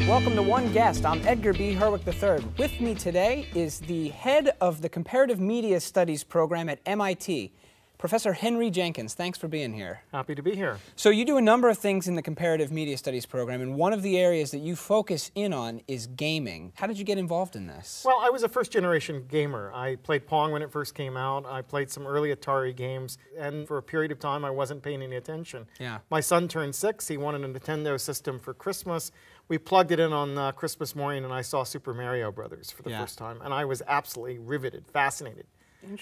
Welcome to One Guest. I'm Edgar B, Herwick III. With me today is the head of the Comparative Media Studies program at MIT, Professor Henry Jenkins. Thanks for being here. Happy to be here. So you do a number of things in the Comparative Media Studies program, and one of the areas that you focus in on is gaming. How did you get involved in this? Well, I was a first-generation gamer. I played Pong when it first came out. I played some early Atari games, and for a period of time, I wasn't paying any attention. Yeah. My son turned 6. He wanted a Nintendo system for Christmas. We plugged it in on Christmas morning, and I saw Super Mario Brothers for the first time, and I was absolutely riveted, fascinated.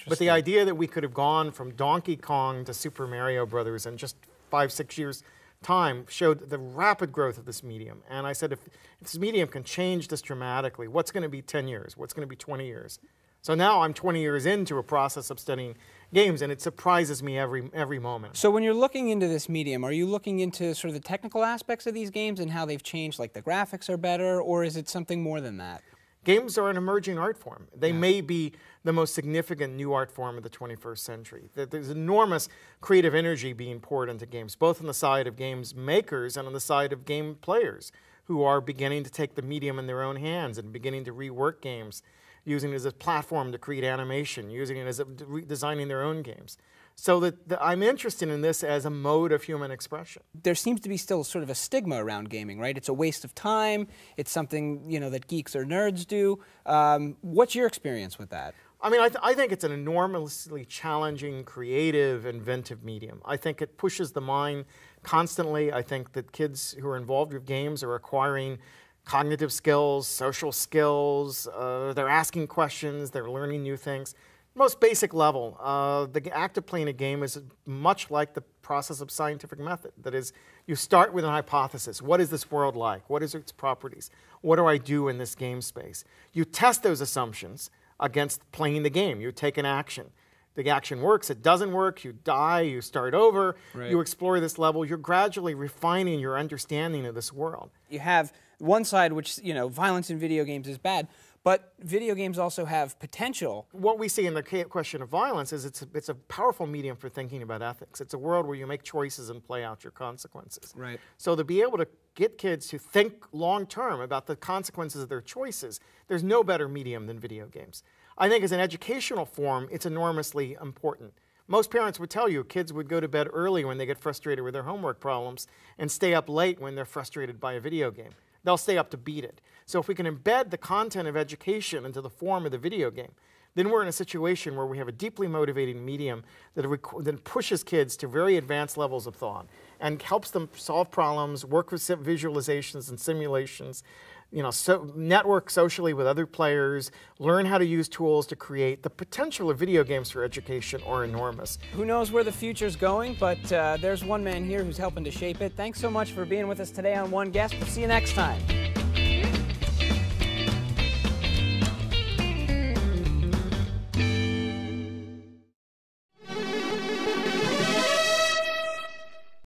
But the idea that we could have gone from Donkey Kong to Super Mario Brothers in just 5-6 years' time showed the rapid growth of this medium. And I said, if this medium can change this dramatically, what's going to be 10 years? What's going to be 20 years? So now I'm 20 years into a process of studying games, and it surprises me every moment. So when you're looking into this medium, are you looking into sort of the technical aspects of these games and how they've changed, like the graphics are better, or is it something more than that? Games are an emerging art form. They may be the most significant new art form of the 21st century. There's enormous creative energy being poured into games, both on the side of games makers and on the side of game players, who are beginning to take the medium in their own hands and beginning to rework games, using it as a platform to create animation, using it as designing their own games. So I'm interested in this as a mode of human expression. There seems to be still sort of a stigma around gaming, right? It's a waste of time. It's something, you know, that geeks or nerds do. What's your experience with that? I mean, I think it's an enormously challenging, creative, inventive medium. I think it pushes the mind constantly. I think that kids who are involved with games are acquiring cognitive skills, social skills. They're asking questions. They're learning new things. Most basic level, the act of playing a game is much like the process of scientific method. That is, you start with an hypothesis. What is this world like? What is its properties? What do I do in this game space? You test those assumptions against playing the game. You take an action. The action works, it doesn't work, you die, you start over, you explore this level. You're gradually refining your understanding of this world. You have one side which, you know, violence in video games is bad, but video games also have potential. What we see in the question of violence is it's a powerful medium for thinking about ethics. It's a world where you make choices and play out your consequences. Right. So to be able to get kids to think long-term about the consequences of their choices, there's no better medium than video games. I think as an educational form, it's enormously important. Most parents would tell you kids would go to bed early when they get frustrated with their homework problems and stay up late when they're frustrated by a video game. They'll stay up to beat it. So if we can embed the content of education into the form of the video game, then we're in a situation where we have a deeply motivating medium that pushes kids to very advanced levels of thought and helps them solve problems, work with visualizations and simulations, you know, network socially with other players, learn how to use tools to create. The potential of video games for education are enormous. Who knows where the future's going, but there's one man here who's helping to shape it. Thanks so much for being with us today on One Guest. We'll see you next time.